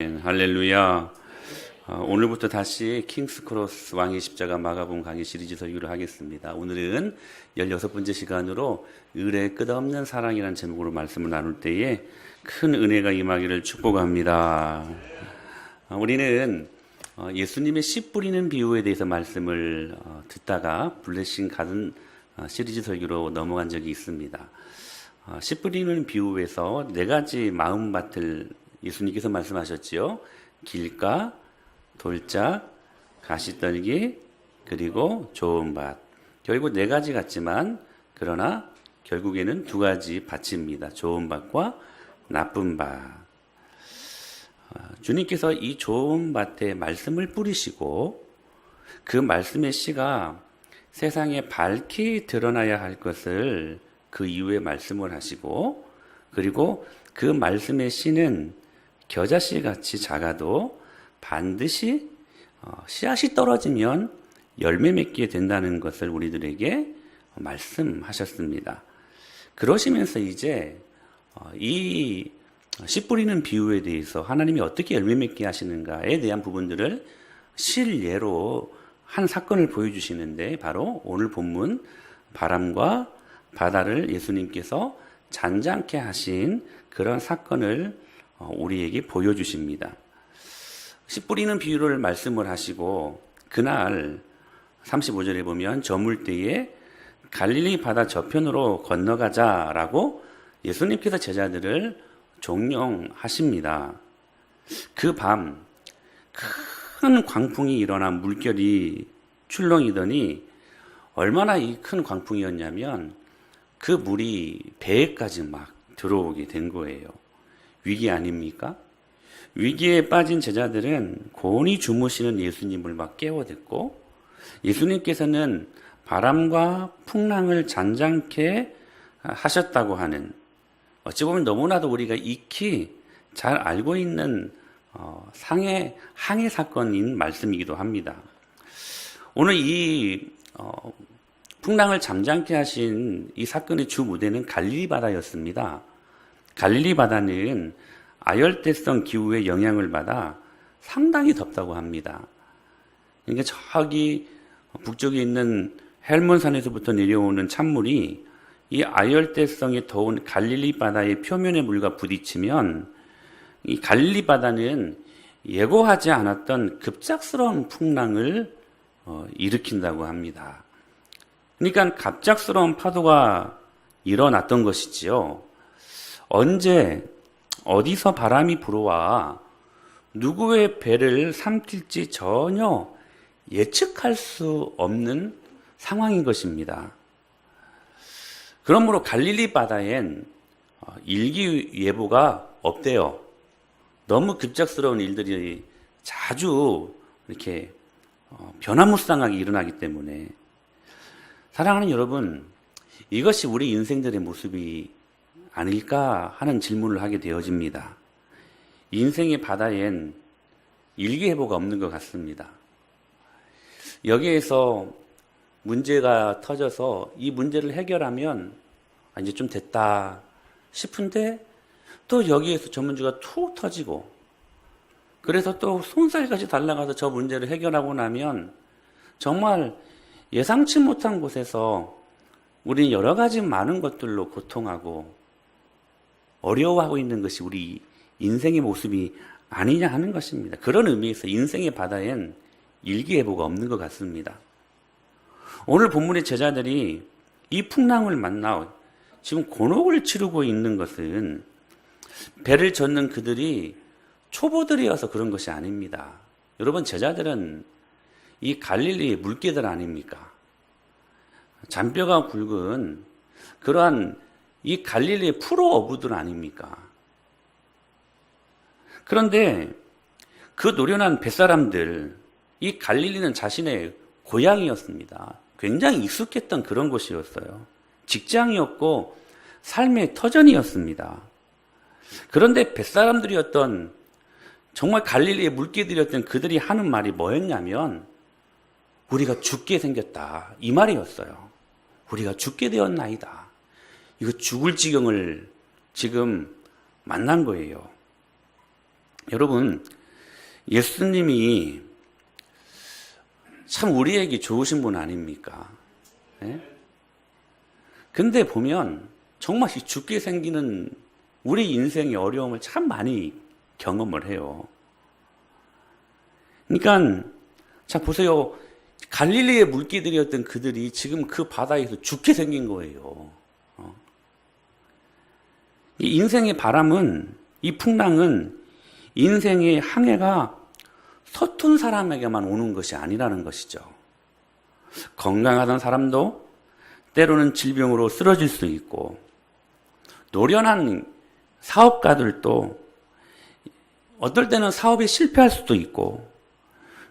할렐루야. 오늘부터 다시 킹스크로스 왕의 십자가 마가복음 강의 시리즈 설교를 하겠습니다. 오늘은 16번째 시간으로 을의 끝없는 사랑이라는 제목으로 말씀을 나눌 때에 큰 은혜가 임하기를 축복합니다. 우리는 예수님의 씨 뿌리는 비유에 대해서 말씀을 듣다가 블레싱 가든 시리즈 설교로 넘어간 적이 있습니다. 씨 뿌리는 비유에서 네 가지 마음밭을 예수님께서 말씀하셨지요. 길가, 돌짝, 가시떨기, 그리고 좋은 밭. 결국 네 가지 같지만 그러나 결국에는 두 가지 밭입니다. 좋은 밭과 나쁜 밭. 주님께서 이 좋은 밭에 말씀을 뿌리시고 그 말씀의 씨가 세상에 밝히 드러나야 할 것을 그 이후에 말씀을 하시고, 그리고 그 말씀의 씨는 겨자씨 같이 작아도 반드시 씨앗이 떨어지면 열매 맺게 된다는 것을 우리들에게 말씀하셨습니다. 그러시면서 이제 이 씨 뿌리는 비유에 대해서 하나님이 어떻게 열매 맺게 하시는가에 대한 부분들을 실예로 한 사건을 보여주시는데, 바로 오늘 본문 바람과 바다를 예수님께서 잔잔케 하신 그런 사건을 우리에게 보여주십니다. 씨 뿌리는 비유를 말씀을 하시고 그날 35절에 보면 저물 때에 갈릴리 바다 저편으로 건너가자라고 예수님께서 제자들을 종용하십니다. 그 밤 큰 광풍이 일어나 물결이 출렁이더니 얼마나 이 큰 광풍이었냐면 그 물이 배에까지 막 들어오게 된 거예요. 위기 아닙니까? 위기에 빠진 제자들은 곤히 주무시는 예수님을 막 깨워댔고, 예수님께서는 바람과 풍랑을 잔잔케 하셨다고 하는, 어찌 보면 너무나도 우리가 익히 잘 알고 있는 항해 사건인 말씀이기도 합니다. 오늘 이 풍랑을 잠잠케 하신 이 사건의 주 무대는 갈릴리 바다였습니다. 갈릴리 바다는 아열대성 기후의 영향을 받아 상당히 덥다고 합니다. 그러니까 저기 북쪽에 있는 헬몬산에서부터 내려오는 찬물이 이 아열대성이 더운 갈릴리 바다의 표면의 물과 부딪히면 이 갈릴리 바다는 예고하지 않았던 급작스러운 풍랑을 일으킨다고 합니다. 그러니까 갑작스러운 파도가 일어났던 것이지요. 언제 어디서 바람이 불어와 누구의 배를 삼킬지 전혀 예측할 수 없는 상황인 것입니다. 그러므로 갈릴리 바다엔 일기예보가 없대요. 너무 급작스러운 일들이 자주 이렇게 변화무쌍하게 일어나기 때문에. 사랑하는 여러분, 이것이 우리 인생들의 모습이 아닐까 하는 질문을 하게 되어집니다. 인생의 바다엔 일기예보가 없는 것 같습니다. 여기에서 문제가 터져서 이 문제를 해결하면 이제 좀 됐다 싶은데 또 여기에서 저 문제가 툭 터지고, 그래서 또 손살까지 달라가서 저 문제를 해결하고 나면 정말 예상치 못한 곳에서 우리는 여러 가지 많은 것들로 고통하고 어려워하고 있는 것이 우리 인생의 모습이 아니냐 하는 것입니다. 그런 의미에서 인생의 바다엔 일기예보가 없는 것 같습니다. 오늘 본문의 제자들이 이 풍랑을 만나 지금 곤혹을 치르고 있는 것은 배를 젓는 그들이 초보들이어서 그런 것이 아닙니다. 여러분, 제자들은 이 갈릴리의 물개들 아닙니까? 잔뼈가 굵은 그러한 이 갈릴리의 프로 어부들 아닙니까? 그런데 그 노련한 뱃사람들, 이 갈릴리는 자신의 고향이었습니다. 굉장히 익숙했던 그런 곳이었어요. 직장이었고 삶의 터전이었습니다. 그런데 뱃사람들이었던 정말 갈릴리의 물개들이었던 그들이 하는 말이 뭐였냐면 우리가 죽게 생겼다, 이 말이었어요. 우리가 죽게 되었나이다. 이거 죽을 지경을 지금 만난 거예요. 여러분, 예수님이 참 우리에게 좋으신 분 아닙니까? 예? 근데 보면 정말 죽게 생기는 우리 인생의 어려움을 참 많이 경험을 해요. 그러니까 자 보세요. 갈릴리의 물개들이었던 그들이 지금 그 바다에서 죽게 생긴 거예요. 이 인생의 바람은, 이 풍랑은 인생의 항해가 서툰 사람에게만 오는 것이 아니라는 것이죠. 건강하던 사람도 때로는 질병으로 쓰러질 수 있고, 노련한 사업가들도 어떨 때는 사업에 실패할 수도 있고,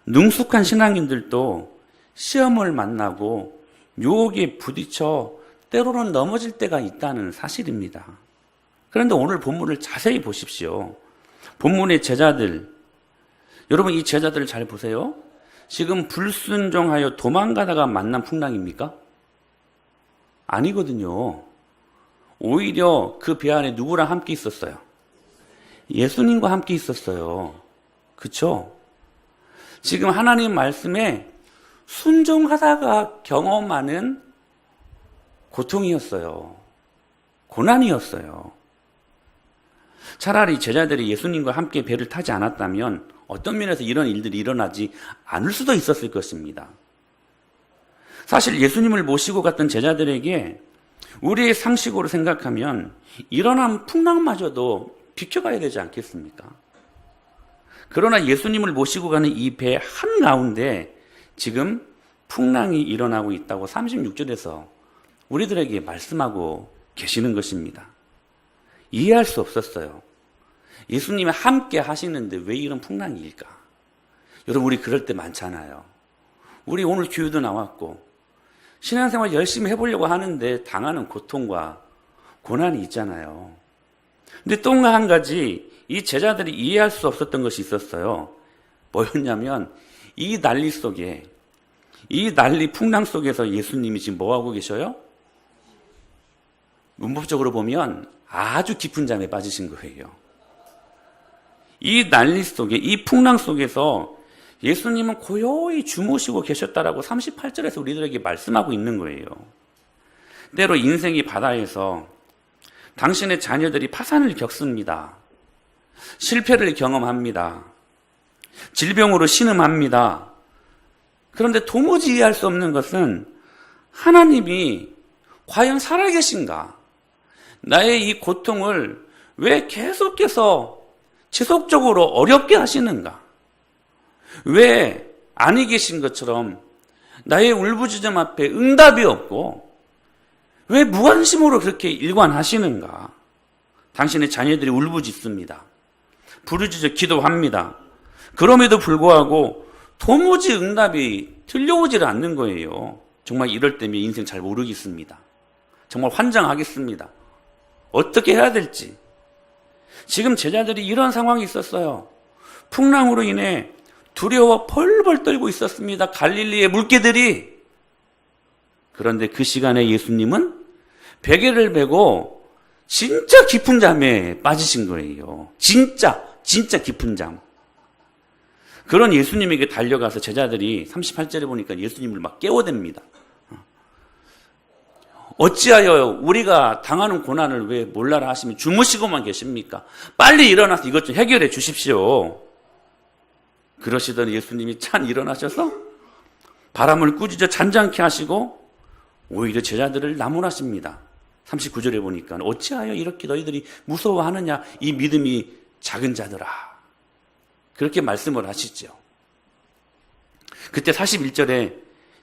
능숙한 신앙인들도 시험을 만나고 유혹에 부딪혀 때로는 넘어질 때가 있다는 사실입니다. 그런데 오늘 본문을 자세히 보십시오. 본문의 제자들, 여러분 이 제자들을 잘 보세요. 지금 불순종하여 도망가다가 만난 풍랑입니까? 아니거든요. 오히려 그 배 안에 누구랑 함께 있었어요? 예수님과 함께 있었어요. 그렇죠? 지금 하나님 말씀에 순종하다가 경험하는 고통이었어요. 고난이었어요. 차라리 제자들이 예수님과 함께 배를 타지 않았다면 어떤 면에서 이런 일들이 일어나지 않을 수도 있었을 것입니다. 사실 예수님을 모시고 갔던 제자들에게 우리의 상식으로 생각하면 일어난 풍랑마저도 비켜가야 되지 않겠습니까? 그러나 예수님을 모시고 가는 이 배 한가운데 지금 풍랑이 일어나고 있다고 36절에서 우리들에게 말씀하고 계시는 것입니다. 이해할 수 없었어요. 예수님이 함께 하시는데 왜 이런 풍랑일까? 여러분 우리 그럴 때 많잖아요. 우리 오늘 교회도 나왔고 신앙생활 열심히 해보려고 하는데 당하는 고통과 고난이 있잖아요. 근데 또 한 가지 이 제자들이 이해할 수 없었던 것이 있었어요. 뭐였냐면 이 난리 속에, 이 난리 풍랑 속에서 예수님이 지금 뭐하고 계셔요? 문법적으로 보면 아주 깊은 잠에 빠지신 거예요. 이 난리 속에, 이 풍랑 속에서 예수님은 고요히 주무시고 계셨다라고 38절에서 우리들에게 말씀하고 있는 거예요. 때로 인생의 바다에서 당신의 자녀들이 파산을 겪습니다. 실패를 경험합니다. 질병으로 신음합니다. 그런데 도무지 이해할 수 없는 것은 하나님이 과연 살아계신가? 나의 이 고통을 왜 계속해서 지속적으로 어렵게 하시는가? 왜 아니 계신 것처럼 나의 울부짖음 앞에 응답이 없고 왜 무관심으로 그렇게 일관하시는가? 당신의 자녀들이 울부짖습니다. 부르짖어 기도합니다. 그럼에도 불구하고 도무지 응답이 들려오질 않는 거예요. 정말 이럴 때면 인생 잘 모르겠습니다. 정말 환장하겠습니다. 어떻게 해야 될지. 지금 제자들이 이런 상황이 있었어요. 풍랑으로 인해 두려워 벌벌 떨고 있었습니다. 갈릴리의 물개들이. 그런데 그 시간에 예수님은 베개를 베고 진짜 깊은 잠에 빠지신 거예요. 진짜 깊은 잠. 그런 예수님에게 달려가서 제자들이 38절에 보니까 예수님을 막 깨워댑니다. 어찌하여 우리가 당하는 고난을 왜 몰라라 하시면 주무시고만 계십니까? 빨리 일어나서 이것 좀 해결해 주십시오. 그러시더니 예수님이 찬 일어나셔서 바람을 꾸짖어 잔잔케 하시고 오히려 제자들을 나무라십니다. 39절에 보니까 어찌하여 이렇게 너희들이 무서워하느냐 이 믿음이 작은 자들아. 그렇게 말씀을 하시죠. 그때 41절에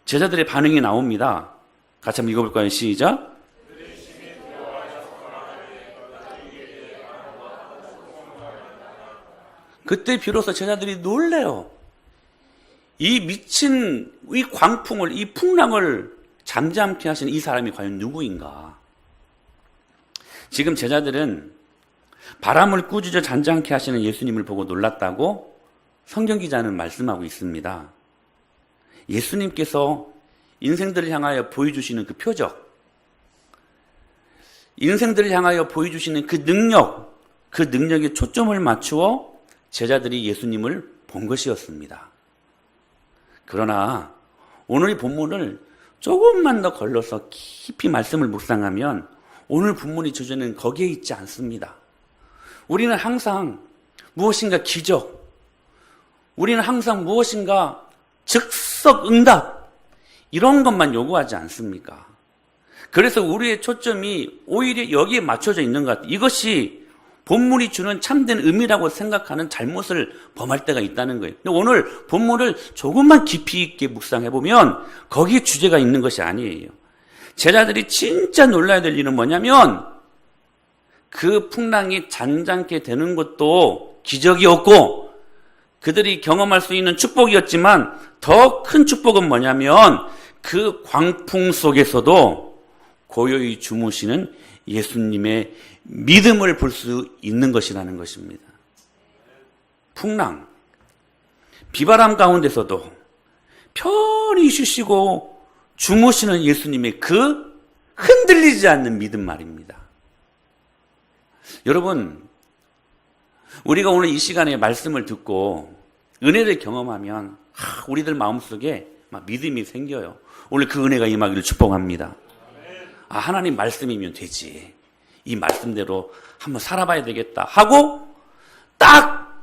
제자들의 반응이 나옵니다. 같이 한번 읽어볼까요? 시작. 그때 비로소 제자들이 놀래요. 이 미친 이 광풍을, 이 풍랑을 잠잠케 하시는 이 사람이 과연 누구인가? 지금 제자들은 바람을 꾸짖어 잔잔케 하시는 예수님을 보고 놀랐다고 성경 기자는 말씀하고 있습니다. 예수님께서 인생들을 향하여 보여주시는 그 표적, 인생들을 향하여 보여주시는 그 능력, 그 능력에 초점을 맞추어 제자들이 예수님을 본 것이었습니다. 그러나 오늘 이 본문을 조금만 더 걸러서 깊이 말씀을 묵상하면 오늘 본문의 주제는 거기에 있지 않습니다. 우리는 항상 무엇인가 기적, 우리는 항상 무엇인가 즉석 응답, 이런 것만 요구하지 않습니까? 그래서 우리의 초점이 오히려 여기에 맞춰져 있는 것 같아요. 이것이 본문이 주는 참된 의미라고 생각하는 잘못을 범할 때가 있다는 거예요. 근데 오늘 본문을 조금만 깊이 있게 묵상해보면 거기에 주제가 있는 것이 아니에요. 제자들이 진짜 놀라야 될 일은 뭐냐면 그 풍랑이 잔잔케 되는 것도 기적이었고 그들이 경험할 수 있는 축복이었지만 더 큰 축복은 뭐냐면 그 광풍 속에서도 고요히 주무시는 예수님의 믿음을 볼 수 있는 것이라는 것입니다. 풍랑, 비바람 가운데서도 편히 쉬시고 주무시는 예수님의 그 흔들리지 않는 믿음 말입니다. 여러분, 우리가 오늘 이 시간에 말씀을 듣고 은혜를 경험하면 우리들 마음속에 막 믿음이 생겨요. 오늘 그 은혜가 임하기를 축복합니다. 하나님 말씀이면 되지. 이 말씀대로 한번 살아봐야 되겠다 하고 딱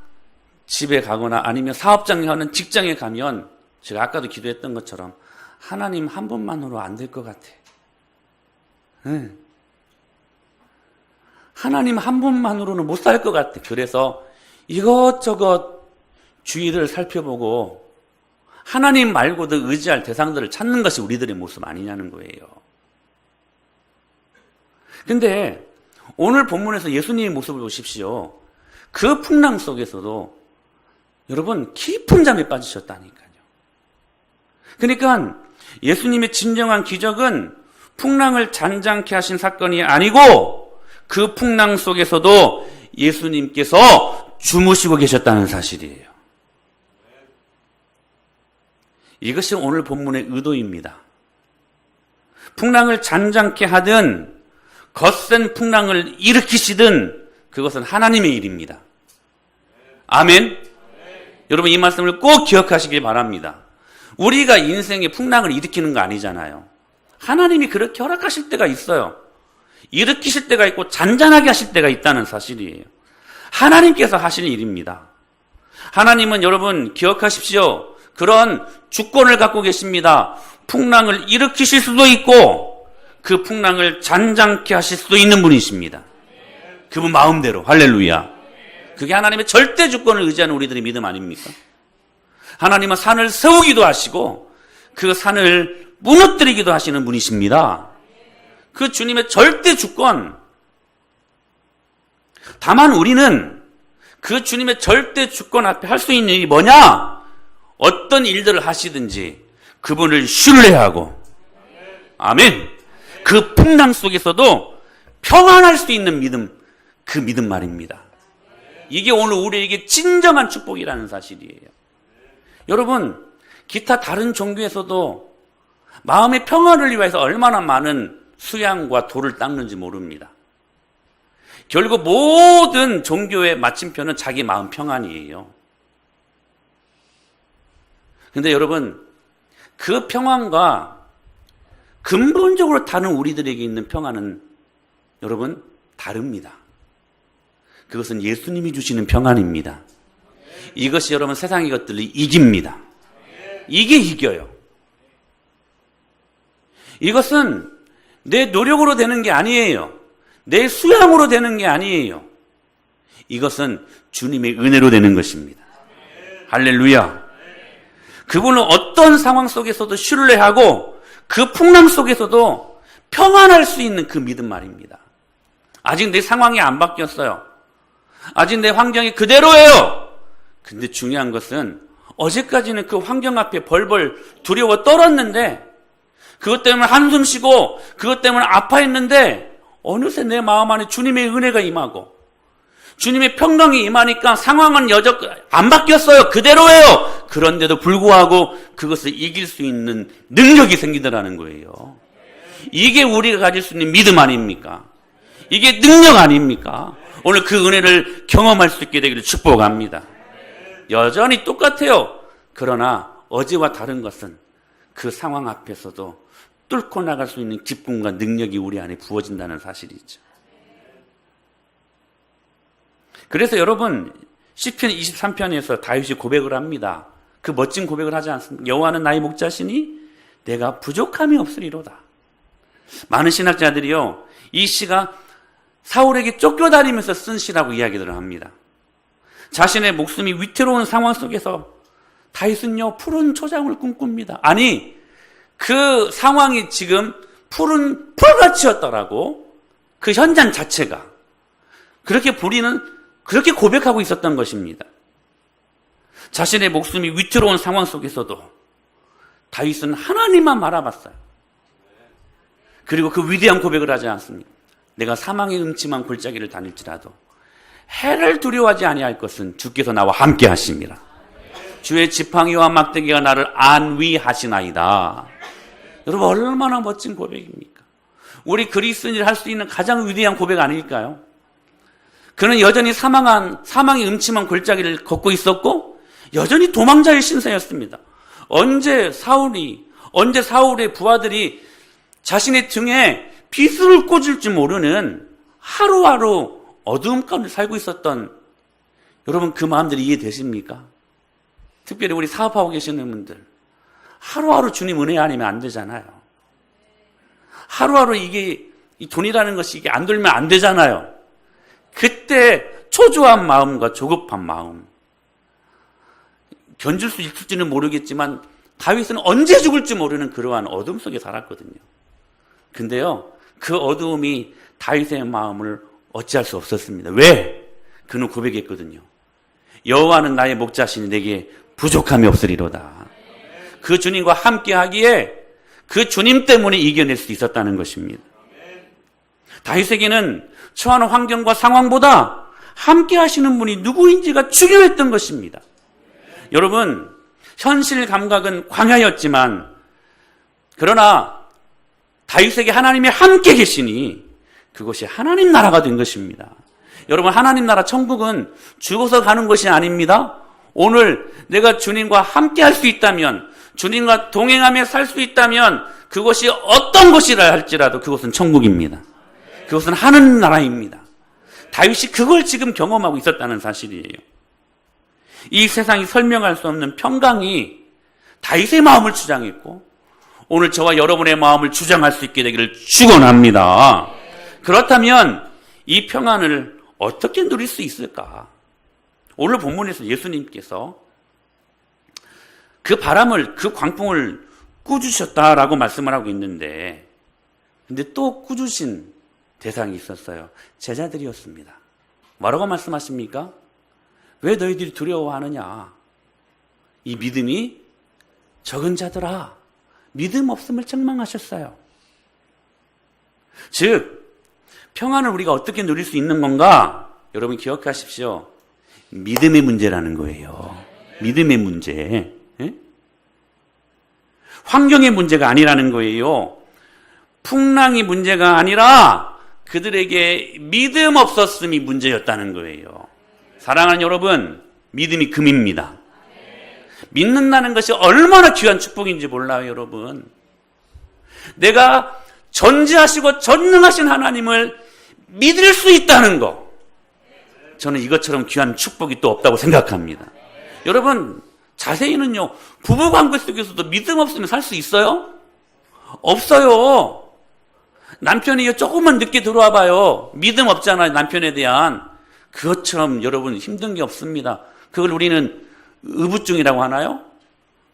집에 가거나 아니면 사업장에 하는 직장에 가면 제가 아까도 기도했던 것처럼 하나님 한 분만으로 안 될 것 같아. 네. 하나님 한 분만으로는 못 살 것 같아. 그래서 이것저것 주위를 살펴보고 하나님 말고도 의지할 대상들을 찾는 것이 우리들의 모습 아니냐는 거예요. 근데 오늘 본문에서 예수님의 모습을 보십시오. 그 풍랑 속에서도 여러분 깊은 잠에 빠지셨다니까요. 그러니까 예수님의 진정한 기적은 풍랑을 잔잔케 하신 사건이 아니고 그 풍랑 속에서도 예수님께서 주무시고 계셨다는 사실이에요. 이것이 오늘 본문의 의도입니다. 풍랑을 잔잔케 하든 거센 풍랑을 일으키시든 그것은 하나님의 일입니다. 아멘. 여러분 이 말씀을 꼭 기억하시길 바랍니다. 우리가 인생의 풍랑을 일으키는 거 아니잖아요. 하나님이 그렇게 허락하실 때가 있어요. 일으키실 때가 있고 잔잔하게 하실 때가 있다는 사실이에요. 하나님께서 하실 일입니다. 하나님은 여러분 기억하십시오. 그런 주권을 갖고 계십니다. 풍랑을 일으키실 수도 있고 그 풍랑을 잔잔케 하실 수도 있는 분이십니다. 그분 마음대로. 할렐루야. 그게 하나님의 절대 주권을 의지하는 우리들의 믿음 아닙니까? 하나님은 산을 세우기도 하시고 그 산을 무너뜨리기도 하시는 분이십니다. 그 주님의 절대 주권. 다만 우리는 그 주님의 절대 주권 앞에 할 수 있는 일이 뭐냐? 어떤 일들을 하시든지 그분을 신뢰하고 아멘. 그 풍랑 속에서도 평안할 수 있는 믿음, 그 믿음 말입니다. 이게 오늘 우리에게 진정한 축복이라는 사실이에요. 여러분, 기타 다른 종교에서도 마음의 평안을 위해서 얼마나 많은 수양과 도를 닦는지 모릅니다. 결국 모든 종교의 마침표는 자기 마음 평안이에요. 근데 여러분, 그 평안과 근본적으로 다른 우리들에게 있는 평안은 여러분 다릅니다. 그것은 예수님이 주시는 평안입니다. 이것이 여러분 세상의 것들을 이깁니다. 이게 이겨요. 이것은 내 노력으로 되는 게 아니에요. 내 수양으로 되는 게 아니에요. 이것은 주님의 은혜로 되는 것입니다. 할렐루야. 그분은 어떤 상황 속에서도 신뢰하고 그 풍랑 속에서도 평안할 수 있는 그 믿음 말입니다. 아직 내 상황이 안 바뀌었어요. 아직 내 환경이 그대로예요. 근데 중요한 것은 어제까지는 그 환경 앞에 벌벌 두려워 떨었는데 그것 때문에 한숨 쉬고 그것 때문에 아파했는데 어느새 내 마음 안에 주님의 은혜가 임하고 주님의 평강이 임하니까 상황은 여전 안 바뀌었어요. 그대로예요. 그런데도 불구하고 그것을 이길 수 있는 능력이 생기더라는 거예요. 이게 우리가 가질 수 있는 믿음 아닙니까? 이게 능력 아닙니까? 오늘 그 은혜를 경험할 수 있게 되기를 축복합니다. 여전히 똑같아요. 그러나 어제와 다른 것은 그 상황 앞에서도 뚫고 나갈 수 있는 기쁨과 능력이 우리 안에 부어진다는 사실이죠. 그래서 여러분 시편 23편에서 다윗이 고백을 합니다. 그 멋진 고백을 하지 않습니까? 여호와는 나의 목자시니 내가 부족함이 없으리로다. 많은 신학자들이요, 이 시가 사울에게 쫓겨다니면서 쓴 시라고 이야기들을 합니다. 자신의 목숨이 위태로운 상황 속에서 다윗은요 푸른 초장을 꿈꿉니다. 아니 그 상황이 지금 푸른 풀밭이었더라고. 그 현장 자체가 그렇게 고백하고 있었던 것입니다. 자신의 목숨이 위태로운 상황 속에서도 다윗은 하나님만 바라봤어요. 그리고 그 위대한 고백을 하지 않습니까? 내가 사망의 음침한 골짜기를 다닐지라도 해를 두려워하지 아니할 것은 주께서 나와 함께 하심이라. 주의 지팡이와 막대기가 나를 안위하시나이다. 여러분 얼마나 멋진 고백입니까? 우리 그리스도인이 할 수 있는 가장 위대한 고백 아닐까요? 그는 여전히 사망의 음침한 골짜기를 걷고 있었고 여전히 도망자의 신세였습니다. 언제 사울의 부하들이 자신의 등에 비수를 꽂을지 모르는 하루하루 어두움 가운데 살고 있었던 여러분 그 마음들이 이해되십니까? 특별히 우리 사업하고 계시는 분들 하루하루 주님 은혜 아니면 안 되잖아요. 하루하루 이 돈이라는 것이 이게 안 돌면 안 되잖아요. 그때 초조한 마음과 조급한 마음 견딜 수 있을지는 모르겠지만 다윗은 언제 죽을지 모르는 그러한 어둠 속에 살았거든요. 근데요 그 어두움이 다윗의 마음을 어찌할 수 없었습니다. 왜? 그는 고백했거든요. 여호와는 나의 목자시니 내게 부족함이 없으리로다. 그 주님과 함께하기에 그 주님 때문에 이겨낼 수 있었다는 것입니다. 다윗에게는 처한 환경과 상황보다 함께 하시는 분이 누구인지가 중요했던 것입니다. 여러분 현실 감각은 광야였지만 그러나 다윗에게 하나님이 함께 계시니 그것이 하나님 나라가 된 것입니다. 여러분 하나님 나라 천국은 죽어서 가는 것이 아닙니다. 오늘 내가 주님과 함께 할 수 있다면 주님과 동행하며 살 수 있다면 그것이 어떤 것이라 할지라도 그것은 천국입니다. 그것은 하늘 나라입니다. 다윗이 그걸 지금 경험하고 있었다는 사실이에요. 이 세상이 설명할 수 없는 평강이 다윗의 마음을 주장했고 오늘 저와 여러분의 마음을 주장할 수 있게 되기를 축원합니다. 그렇다면 이 평안을 어떻게 누릴 수 있을까? 오늘 본문에서 예수님께서 그 바람을 그 광풍을 꾸주셨다라고 말씀을 하고 있는데 근데 또 꾸주신 대상이 있었어요. 제자들이었습니다. 뭐라고 말씀하십니까? 왜 너희들이 두려워하느냐? 이 믿음이 적은 자들아 믿음 없음을 책망하셨어요. 즉 평안을 우리가 어떻게 누릴 수 있는 건가? 여러분 기억하십시오. 믿음의 문제라는 거예요. 믿음의 문제. 예? 환경의 문제가 아니라는 거예요. 풍랑이 문제가 아니라 그들에게 믿음 없었음이 문제였다는 거예요. 사랑하는 여러분, 믿음이 금입니다. 믿는다는 것이 얼마나 귀한 축복인지 몰라요, 여러분. 내가 전지하시고 전능하신 하나님을 믿을 수 있다는 거. 저는 이것처럼 귀한 축복이 또 없다고 생각합니다. 여러분, 자세히는요, 부부관계 속에서도 믿음 없으면 살 수 있어요? 없어요. 남편이 조금만 늦게 들어와 봐요. 믿음 없잖아요, 남편에 대한. 그것처럼 여러분 힘든 게 없습니다. 그걸 우리는 의부증이라고 하나요?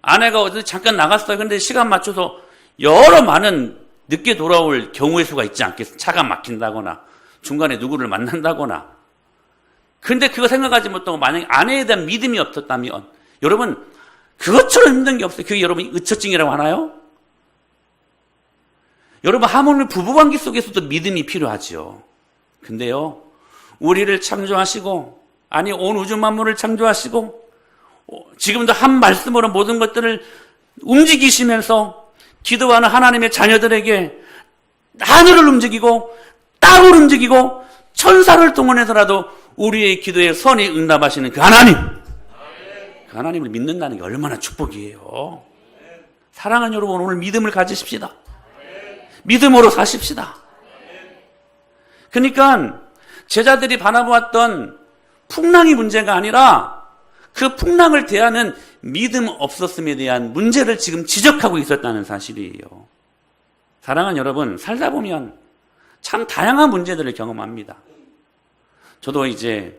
아내가 어디 잠깐 나갔어요. 근데 시간 맞춰서 여러 많은 늦게 돌아올 경우의 수가 있지 않겠어요? 차가 막힌다거나 중간에 누구를 만난다거나. 근데 그거 생각하지 못하고 만약에 아내에 대한 믿음이 없었다면 여러분 그것처럼 힘든 게 없어요. 그게 여러분 의처증이라고 하나요? 여러분 하물며 부부관계 속에서도 믿음이 필요하죠. 근데요 우리를 창조하시고 아니 온 우주 만물을 창조하시고 지금도 한 말씀으로 모든 것들을 움직이시면서 기도하는 하나님의 자녀들에게 하늘을 움직이고 땅을 움직이고 천사를 동원해서라도 우리의 기도에 선히 응답하시는 그 하나님, 하나님을 믿는다는 게 얼마나 축복이에요. 사랑하는 여러분, 오늘 믿음을 가지십시다. 믿음으로 사십시다. 그러니까 제자들이 바라보았던 풍랑이 문제가 아니라 그 풍랑을 대하는 믿음 없었음에 대한 문제를 지금 지적하고 있었다는 사실이에요. 사랑하는 여러분, 살다 보면 참 다양한 문제들을 경험합니다. 저도 이제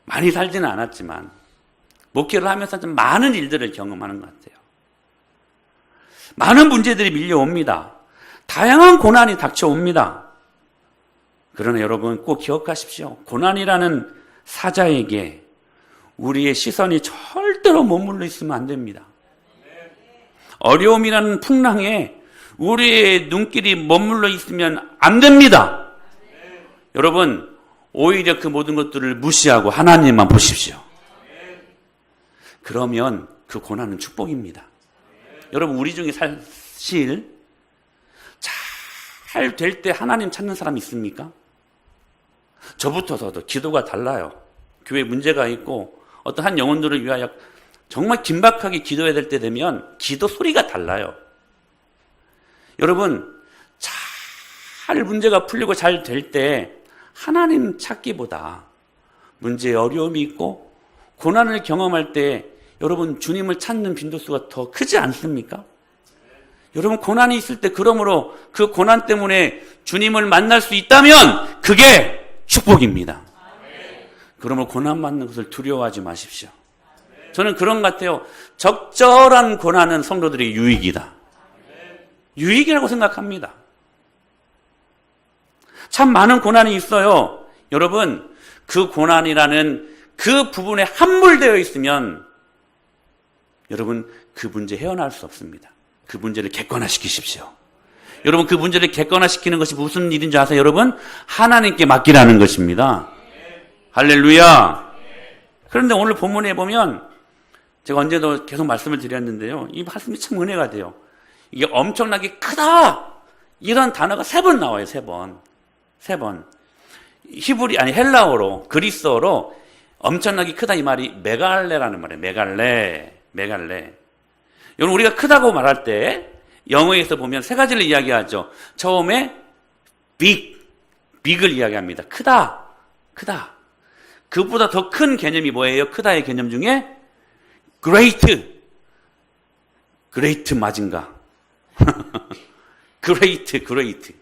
많이 살지는 않았지만 목회를 하면서 좀 많은 일들을 경험하는 것 같아요. 많은 문제들이 밀려옵니다. 다양한 고난이 닥쳐옵니다. 그러나 여러분 꼭 기억하십시오. 고난이라는 사자에게 우리의 시선이 절대로 머물러 있으면 안 됩니다. 어려움이라는 풍랑에 우리의 눈길이 머물러 있으면 안 됩니다. 여러분, 오히려 그 모든 것들을 무시하고 하나님만 보십시오. 그러면 그 고난은 축복입니다. 여러분, 우리 중에 사실 잘 될 때 하나님 찾는 사람 있습니까? 저부터서도 기도가 달라요. 교회에 문제가 있고 어떤 한 영혼들을 위하여 정말 긴박하게 기도해야 될 때 되면 기도 소리가 달라요. 여러분, 잘 문제가 풀리고 잘 될 때 하나님 찾기보다 문제에 어려움이 있고 고난을 경험할 때 여러분 주님을 찾는 빈도수가 더 크지 않습니까? 여러분, 고난이 있을 때 그러므로 그 고난 때문에 주님을 만날 수 있다면 그게 축복입니다. 그러므로 고난 받는 것을 두려워하지 마십시오. 저는 그런 것 같아요. 적절한 고난은 성도들의 유익이다. 유익이라고 생각합니다. 참 많은 고난이 있어요. 여러분, 그 고난이라는 그 부분에 함몰되어 있으면 여러분 그 문제 헤어나올 수 없습니다. 그 문제를 객관화시키십시오. 여러분, 그 문제를 객관화시키는 것이 무슨 일인 줄 아세요? 여러분, 하나님께 맡기라는 것입니다. 할렐루야. 그런데 오늘 본문에 보면 제가 언제도 계속 말씀을 드렸는데요, 이 말씀이 참 은혜가 돼요. 이게 엄청나게 크다 이런 단어가 3번 나와요. 3번. 헬라어로, 그리스어로 엄청나게 크다 이 말이 메갈레라는 말이에요. 메갈레. 여러분, 우리가 크다고 말할 때 영어에서 보면 3가지를 이야기하죠. 처음에 빅을 이야기합니다. 크다. 그보다 더 큰 개념이 뭐예요? 크다의 개념 중에 great 맞은가? great.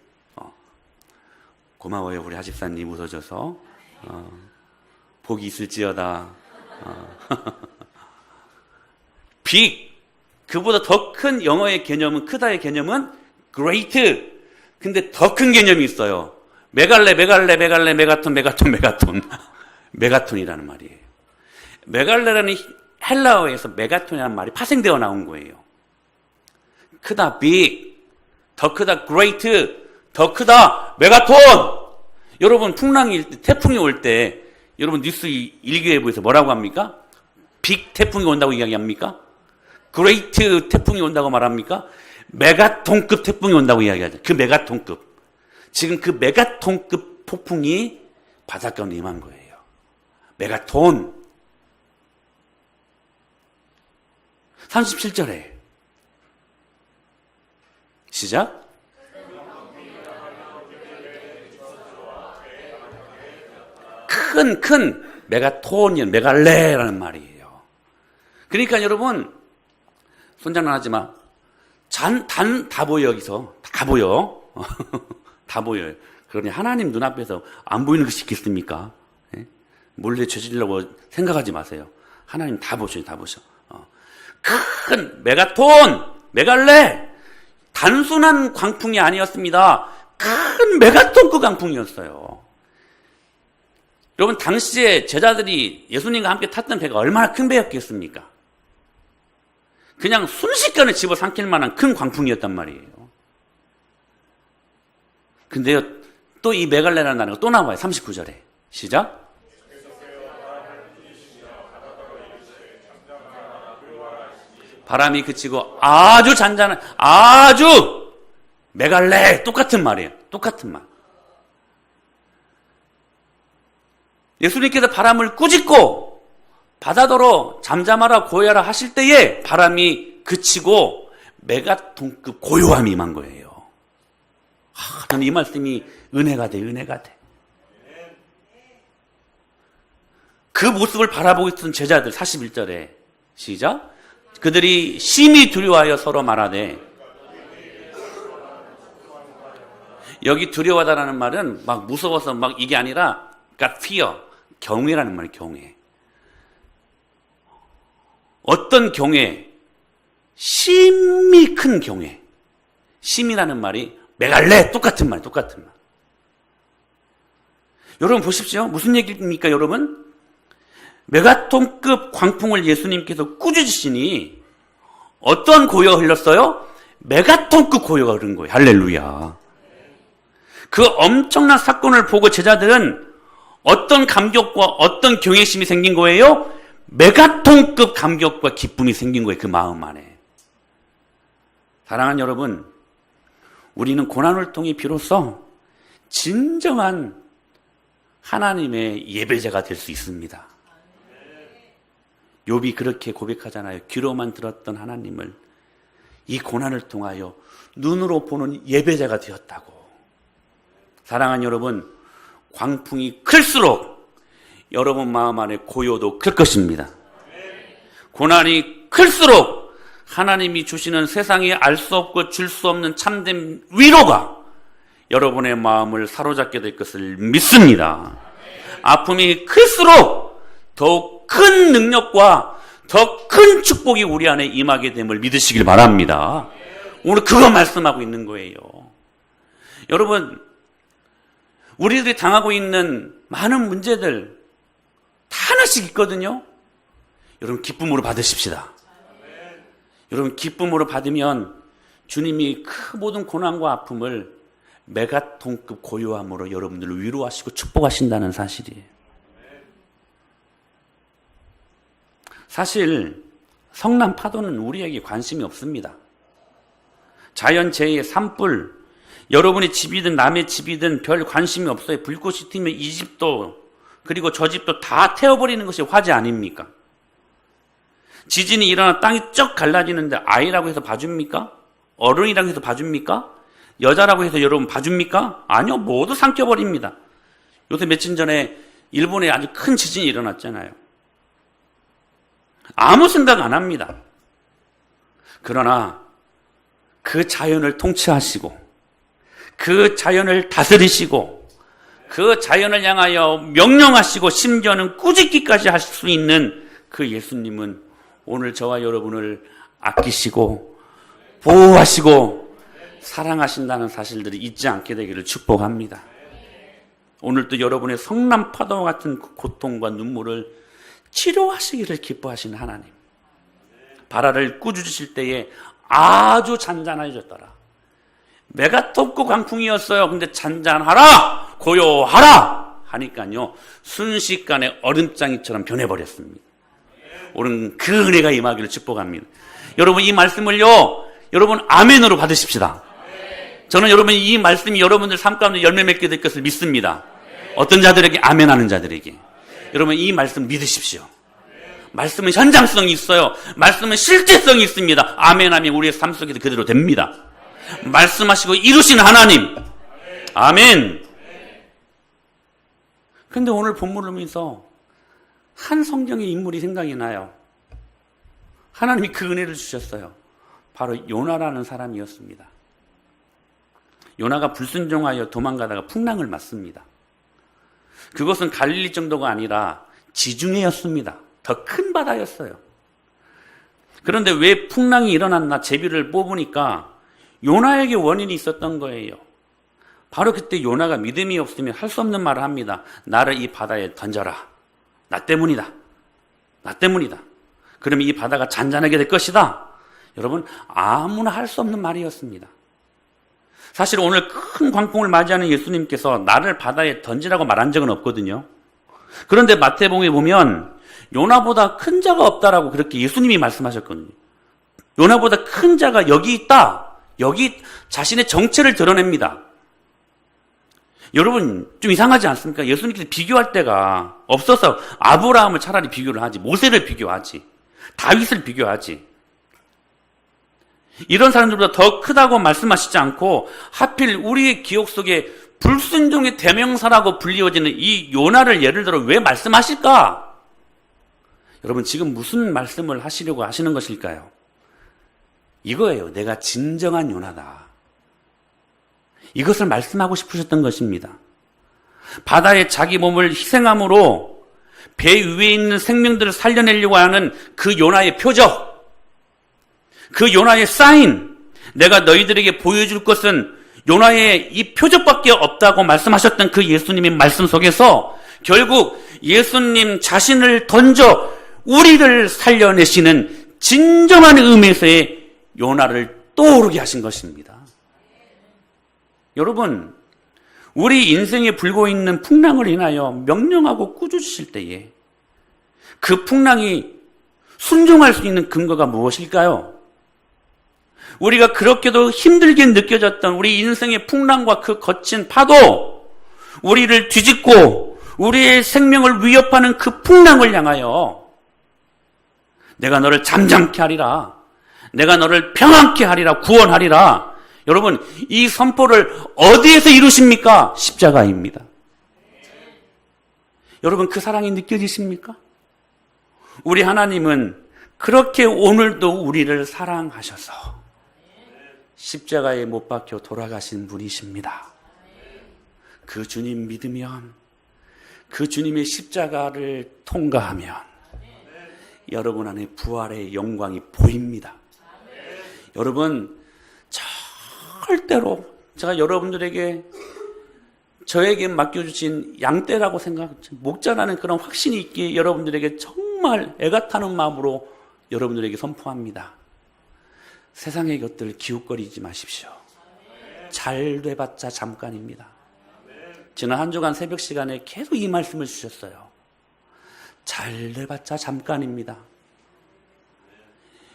고마워요, 우리 하집사님 웃어줘서. 복이 있을지어다. 빅, 그보다 더 큰 영어의 개념은, 크다의 개념은 great. 근데 더 큰 개념이 있어요. 메가톤. 메가톤이라는 말이에요. 메갈레라는 헬라어에서 메가톤이라는 말이 파생되어 나온 거예요. 크다, 빅. 더 크다, great. 더 크다, 메가톤. 여러분, 태풍이 올 때 여러분 뉴스 일기예보에서 뭐라고 합니까? 빅 태풍이 온다고 이야기합니까? 그레이트 태풍이 온다고 말합니까? 메가톤급 태풍이 온다고 이야기하죠. 그 메가톤급. 지금 그 메가톤급 폭풍이 바닷가로 임한 거예요. 메가톤. 37절에 시작. 큰 메가톤이요, 메갈레라는 말이에요. 그러니까 여러분, 손장난 하지 마. 다 보여, 여기서. 다 보여. 다 보여요. 그러니 하나님 눈앞에서 안 보이는 것이 있겠습니까? 예? 몰래 저지르려고 생각하지 마세요. 하나님 다 보셔요, 다 보셔. 큰 메가톤, 메갈레. 단순한 광풍이 아니었습니다. 큰 메가톤급 광풍이었어요. 여러분, 당시에 제자들이 예수님과 함께 탔던 배가 얼마나 큰 배였겠습니까? 그냥 순식간에 집어삼킬 만한 큰 광풍이었단 말이에요. 근데요, 또 이 메갈레라는 단어가 또 나와요. 39절에. 시작. 바람이 그치고 아주 잔잔한, 아주 메갈레. 똑같은 말이에요. 똑같은 말. 예수님께서 바람을 꾸짖고 바다더러 잠잠하라 고요하라 하실 때에 바람이 그치고 메가톤급 고요함이 임한 거예요. 저는 이 말씀이 은혜가 돼. 그 모습을 바라보고 있던 제자들 41절에 시작. 그들이 심히 두려워하여 서로 말하되, 여기 두려워하다라는 말은 막 무서워서 막 이게 아니라 그러니까 fear, 경외라는 말이에요. 경외. 어떤 경외? 심히 큰 경외. 심이라는 말이 메갈레 똑같은 말. 여러분 보십시오. 무슨 얘기입니까, 여러분? 메가톤급 광풍을 예수님께서 꾸짖으시니 어떤 고요가 흘렀어요? 메가톤급 고요가 흐른 거예요. 할렐루야. 그 엄청난 사건을 보고 제자들은 어떤 감격과 어떤 경외심이 생긴 거예요? 메가톤급 감격과 기쁨이 생긴 거예요. 그 마음 안에. 사랑하는 여러분, 우리는 고난을 통해 비로소 진정한 하나님의 예배자가 될 수 있습니다. 욥이 그렇게 고백하잖아요. 귀로만 들었던 하나님을 이 고난을 통하여 눈으로 보는 예배자가 되었다고. 사랑하는 여러분, 광풍이 클수록 여러분 마음 안에 고요도 클 것입니다. 고난이 클수록 하나님이 주시는 세상에 알 수 없고 줄 수 없는 참된 위로가 여러분의 마음을 사로잡게 될 것을 믿습니다. 아픔이 클수록 더욱 큰 능력과 더 큰 축복이 우리 안에 임하게 됨을 믿으시길 바랍니다. 오늘 그거 말씀하고 있는 거예요. 여러분, 우리들이 당하고 있는 많은 문제들 다 하나씩 있거든요. 여러분 기쁨으로 받으십시다. 여러분 기쁨으로 받으면 주님이 그 모든 고난과 아픔을 메가톤급 고요함으로 여러분들을 위로하시고 축복하신다는 사실이에요. 사실 성난 파도는 우리에게 관심이 없습니다. 자연재해, 산불, 여러분의 집이든 남의 집이든 별 관심이 없어요. 불꽃이 튀면 이 집도 그리고 저 집도 다 태워버리는 것이 화재 아닙니까? 지진이 일어나 땅이 쩍 갈라지는데 아이라고 해서 봐줍니까? 어른이라고 해서 봐줍니까? 여자라고 해서 여러분 봐줍니까? 아니요, 모두 삼켜버립니다. 요새 며칠 전에 일본에 아주 큰 지진이 일어났잖아요. 아무 생각 안 합니다. 그러나 그 자연을 통치하시고 그 자연을 다스리시고 그 자연을 향하여 명령하시고 심지어는 꾸짖기까지 하실 수 있는 그 예수님은 오늘 저와 여러분을 아끼시고 보호하시고 사랑하신다는 사실들을 잊지 않게 되기를 축복합니다. 오늘도 여러분의 성난 파도와 같은 고통과 눈물을 치료하시기를 기뻐하시는 하나님. 바다를 꾸짖으실 때에 아주 잔잔해졌더라. 메가톤급 광풍이었어요. 근데 잔잔하라, 고요하라 하니까요 순식간에 얼음장이처럼 변해버렸습니다. 오늘 그 은혜가 임하기를 축복합니다. 여러분 이 말씀을요 여러분 아멘으로 받으십시다. 저는 여러분 이 말씀이 여러분들 삶 가운데 열매 맺게 될 것을 믿습니다. 어떤 자들에게 아멘하는 자들에게 여러분 이 말씀 믿으십시오. 말씀은 현장성이 있어요. 말씀은 실제성이 있습니다. 아멘하면 우리의 삶 속에도 그대로 됩니다. 말씀하시고 이루신 하나님. 아멘. 그런데 오늘 본문을 보면서 한 성경의 인물이 생각이 나요. 하나님이 그 은혜를 주셨어요. 바로 요나라는 사람이었습니다. 요나가 불순종하여 도망가다가 풍랑을 맞습니다. 그것은 갈릴리 정도가 아니라 지중해였습니다. 더 큰 바다였어요. 그런데 왜 풍랑이 일어났나 제비를 뽑으니까 요나에게 원인이 있었던 거예요. 바로 그때 요나가 믿음이 없으면 할 수 없는 말을 합니다. 나를 이 바다에 던져라. 나 때문이다. 그러면 이 바다가 잔잔하게 될 것이다. 여러분 아무나 할 수 없는 말이었습니다. 사실 오늘 큰 광풍을 맞이하는 예수님께서 나를 바다에 던지라고 말한 적은 없거든요. 그런데 마태복음에 보면 요나보다 큰 자가 없다라고 그렇게 예수님이 말씀하셨거든요. 요나보다 큰 자가 여기 있다. 여기 자신의 정체를 드러냅니다. 여러분 좀 이상하지 않습니까? 예수님께서 비교할 때가 없어서 아브라함을 차라리 비교를 하지, 모세를 비교하지, 다윗을 비교하지. 이런 사람들보다 더 크다고 말씀하시지 않고 하필 우리의 기억 속에 불순종의 대명사라고 불리워지는 이 요나를 예를 들어 왜 말씀하실까? 여러분 지금 무슨 말씀을 하시려고 하시는 것일까요? 이거예요. 내가 진정한 요나다. 이것을 말씀하고 싶으셨던 것입니다. 바다에 자기 몸을 희생함으로 배 위에 있는 생명들을 살려내려고 하는 그 요나의 표적, 그 요나의 사인, 내가 너희들에게 보여줄 것은 요나의 이 표적밖에 없다고 말씀하셨던 그 예수님의 말씀 속에서 결국 예수님 자신을 던져 우리를 살려내시는 진정한 의미에서의 요나를 떠오르게 하신 것입니다. 여러분, 우리 인생에 불고 있는 풍랑을 인하여 명령하고 꾸짖으실 때에 그 풍랑이 순종할 수 있는 근거가 무엇일까요? 우리가 그렇게도 힘들게 느껴졌던 우리 인생의 풍랑과 그 거친 파도, 우리를 뒤집고 우리의 생명을 위협하는 그 풍랑을 향하여 내가 너를 잠잠케 하리라, 내가 너를 평안케 하리라, 구원하리라. 여러분, 이 선포를 어디에서 이루십니까? 십자가입니다. 여러분, 그 사랑이 느껴지십니까? 우리 하나님은 그렇게 오늘도 우리를 사랑하셔서 십자가에 못 박혀 돌아가신 분이십니다. 그 주님 믿으면, 그 주님의 십자가를 통과하면 여러분 안에 부활의 영광이 보입니다. 여러분, 절대로 제가 여러분들에게 저에게 맡겨주신 양떼라고 목자라는 그런 확신이 있기에 여러분들에게 정말 애가 타는 마음으로 여러분들에게 선포합니다. 세상의 것들 기웃거리지 마십시오. 잘 돼봤자 잠깐입니다. 지난 한 주간 새벽 시간에 계속 이 말씀을 주셨어요. 잘 돼봤자 잠깐입니다.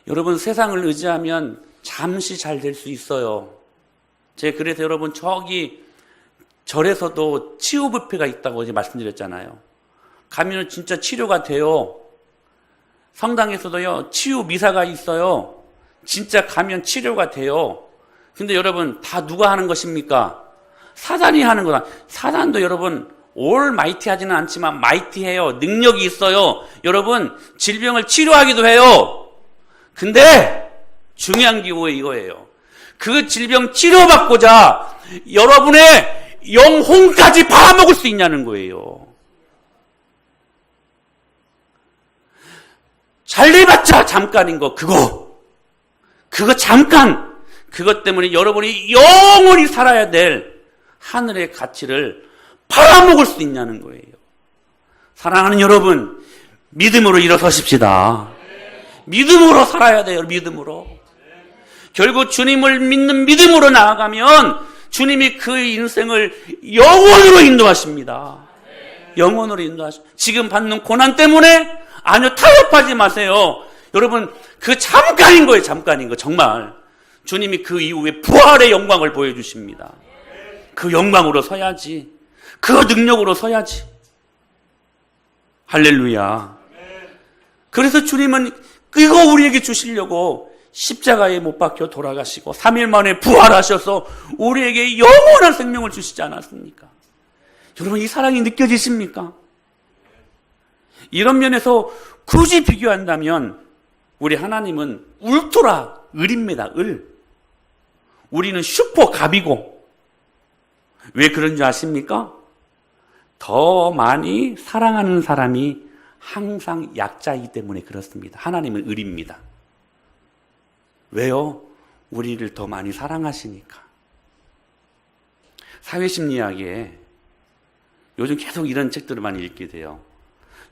여러분, 세상을 의지하면 잠시 잘 될 수 있어요. 제가 그래서 여러분 저기 절에서도 치유 뷔페가 있다고 어제 말씀드렸잖아요. 가면 진짜 치료가 돼요. 성당에서도요 치유 미사가 있어요. 진짜 가면 치료가 돼요. 근데 여러분 다 누가 하는 것입니까? 사단이 하는 거다. 사단도 여러분 올 마이티하지는 않지만 마이티해요. 능력이 있어요. 여러분 질병을 치료하기도 해요. 근데 중요한 게 이거예요. 그 질병 치료받고자 여러분의 영혼까지 팔아먹을 수 있냐는 거예요. 잘 돼봤자 잠깐인 거, 그거 잠깐, 그것 때문에 여러분이 영원히 살아야 될 하늘의 가치를 팔아먹을 수 있냐는 거예요. 사랑하는 여러분, 믿음으로 일어서십시다. 믿음으로 살아야 돼요. 믿음으로. 결국 주님을 믿는 믿음으로 나아가면 주님이 그 인생을 영원으로 인도하십니다. 영원으로 인도하십니다. 지금 받는 고난 때문에 아니요, 타협하지 마세요. 여러분, 그 잠깐인 거예요. 잠깐인 거. 정말 주님이 그 이후에 부활의 영광을 보여주십니다. 그 영광으로 서야지. 그 능력으로 서야지. 할렐루야. 그래서 주님은 이거 우리에게 주시려고 십자가에 못 박혀 돌아가시고 3일 만에 부활하셔서 우리에게 영원한 생명을 주시지 않았습니까? 여러분, 이 사랑이 느껴지십니까? 이런 면에서 굳이 비교한다면 우리 하나님은 울트라 을입니다. 을. 우리는 슈퍼 갑이고. 왜 그런 줄 아십니까? 더 많이 사랑하는 사람이 항상 약자이기 때문에 그렇습니다. 하나님은 을입니다. 왜요? 우리를 더 많이 사랑하시니까. 사회심리학에 요즘 계속 이런 책들을 많이 읽게 돼요.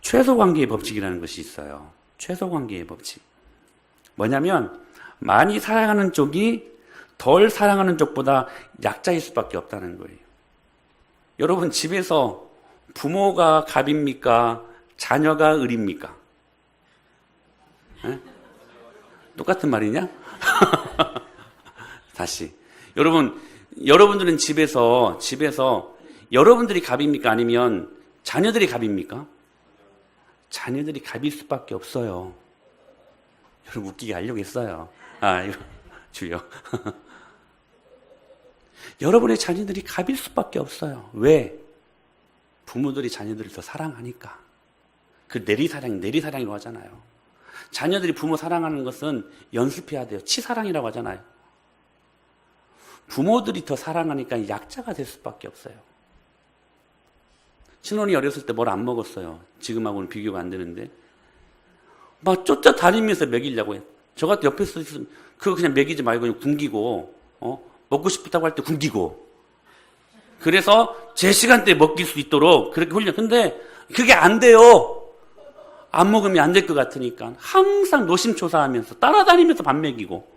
최소관계의 법칙이라는 것이 있어요. 최소관계의 법칙. 뭐냐면 많이 사랑하는 쪽이 덜 사랑하는 쪽보다 약자일 수밖에 없다는 거예요. 여러분, 집에서 부모가 갑입니까? 자녀가 을입니까? 에? 똑같은 말이냐? 다시. 여러분들은 집에서 여러분들이 갑입니까? 아니면 자녀들이 갑입니까? 자녀들이 갑일 수밖에 없어요. 여러분 웃기게 하려고 했어요. 이거 주여. 여러분의 자녀들이 갑일 수밖에 없어요. 왜? 부모들이 자녀들을 더 사랑하니까. 그 내리사랑이라고 하잖아요. 자녀들이 부모 사랑하는 것은 연습해야 돼요. 치사랑이라고 하잖아요. 부모들이 더 사랑하니까 약자가 될 수밖에 없어요. 신혼이 어렸을 때 뭘 안 먹었어요. 지금하고는 비교가 안 되는데. 막 쫓아다니면서 먹이려고 해요. 저 같은 옆에서 있으면 그거 그냥 먹이지 말고 그냥 굶기고, 먹고 싶다고 할 때 굶기고. 그래서 제 시간대에 먹일 수 있도록 그렇게 훈련. 근데 그게 안 돼요. 안 먹으면 안 될 것 같으니까 항상 노심초사하면서 따라다니면서 밥 먹이고.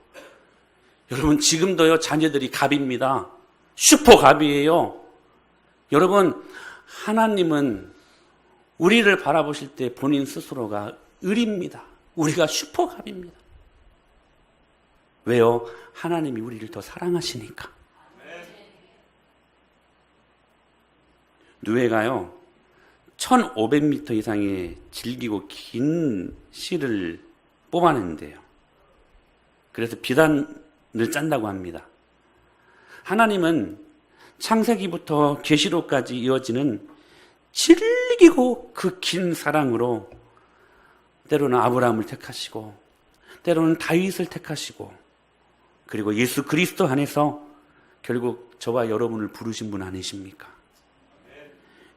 여러분 지금도요 자녀들이 갑입니다. 슈퍼 갑이에요. 여러분 하나님은 우리를 바라보실 때 본인 스스로가 을입니다. 우리가 슈퍼 갑입니다. 왜요? 하나님이 우리를 더 사랑하시니까. 누에가요 1500m 이상의 질기고 긴 실을 뽑아낸대요. 그래서 비단을 짠다고 합니다. 하나님은 창세기부터 계시록까지 이어지는 질기고 그 긴 사랑으로 때로는 아브라함을 택하시고 때로는 다윗을 택하시고 그리고 예수 그리스도 안에서 결국 저와 여러분을 부르신 분 아니십니까?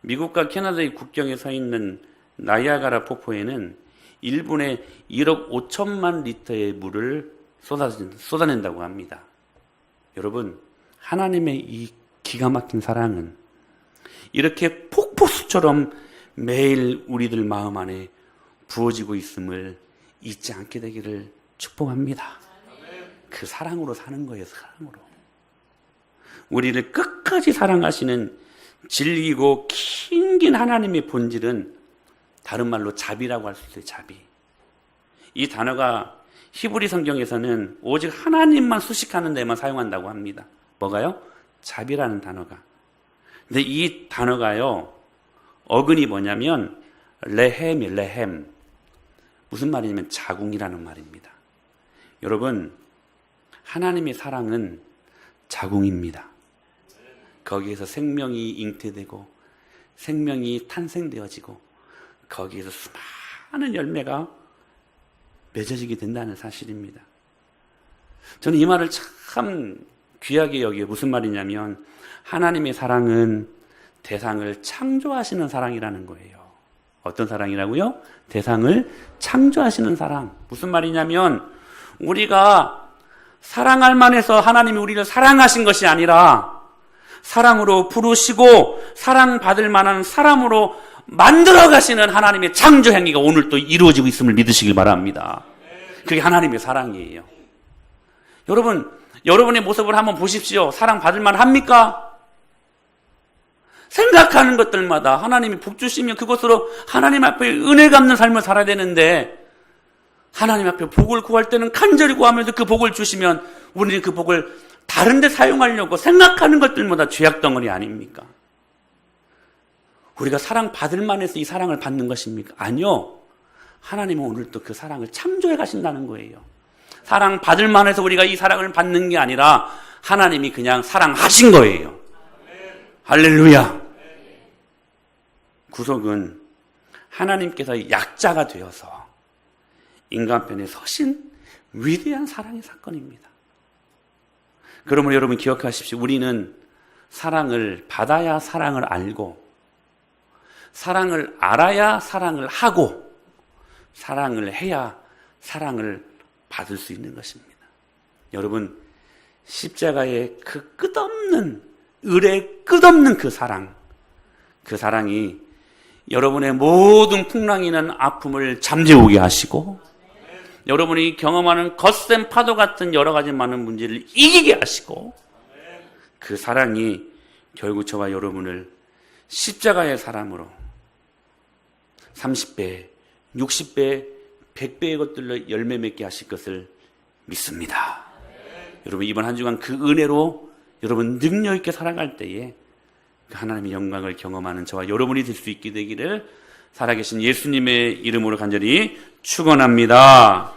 미국과 캐나다의 국경에 서 있는 나이아가라 폭포에는 1분에 1억 5천만 리터의 물을 쏟아낸다고 합니다. 여러분, 하나님의 이 기가 막힌 사랑은 이렇게 폭포수처럼 매일 우리들 마음 안에 부어지고 있음을 잊지 않게 되기를 축복합니다. 그 사랑으로 사는 거예요, 사랑으로. 우리를 끝까지 사랑하시는 질기고 긴 하나님의 본질은 다른 말로 자비라고 할 수 있어요. 자비. 이 단어가 히브리 성경에서는 오직 하나님만 수식하는 데만 사용한다고 합니다. 뭐가요? 자비라는 단어가. 근데 이 단어가요 어근이 뭐냐면 레헴. 무슨 말이냐면 자궁이라는 말입니다. 여러분 하나님의 사랑은 자궁입니다. 거기에서 생명이 잉태되고 생명이 탄생되어지고 거기에서 수많은 열매가 맺어지게 된다는 사실입니다. 저는 이 말을 참 귀하게 여기요. 무슨 말이냐면 하나님의 사랑은 대상을 창조하시는 사랑이라는 거예요. 어떤 사랑이라고요? 대상을 창조하시는 사랑. 무슨 말이냐면 우리가 사랑할 만해서 하나님이 우리를 사랑하신 것이 아니라 사랑으로 부르시고 사랑받을 만한 사람으로 만들어 가시는 하나님의 창조 행위가 오늘 또 이루어지고 있음을 믿으시길 바랍니다. 그게 하나님의 사랑이에요. 여러분, 여러분의 모습을 한번 보십시오. 사랑받을 만합니까? 생각하는 것들마다 하나님이 복 주시면 그것으로 하나님 앞에 은혜 갚는 삶을 살아야 되는데 하나님 앞에 복을 구할 때는 간절히 구하면서 그 복을 주시면 우리는 그 복을 다른 데 사용하려고 생각하는 것들마다 죄악덩어리 아닙니까? 우리가 사랑받을 만해서 이 사랑을 받는 것입니까? 아니요. 하나님은 오늘 또 그 사랑을 창조해 가신다는 거예요. 사랑받을 만해서 우리가 이 사랑을 받는 게 아니라 하나님이 그냥 사랑하신 거예요. 할렐루야. 구속은 하나님께서 약자가 되어서 인간편에 서신 위대한 사랑의 사건입니다. 그러므로 여러분 기억하십시오. 우리는 사랑을 받아야 사랑을 알고 사랑을 알아야 사랑을 하고 사랑을 해야 사랑을 받을 수 있는 것입니다. 여러분 십자가의 그 끝없는 을의 끝없는 그 사랑이 여러분의 모든 풍랑이는 아픔을 잠재우게 하시고 여러분이 경험하는 거센 파도 같은 여러 가지 많은 문제를 이기게 하시고 그 사랑이 결국 저와 여러분을 십자가의 사람으로 30배, 60배, 100배의 것들로 열매 맺게 하실 것을 믿습니다. 여러분 이번 한 주간 그 은혜로 여러분 능력 있게 살아갈 때에 하나님의 영광을 경험하는 저와 여러분이 될 수 있게 되기를 살아계신 예수님의 이름으로 간절히 축원합니다.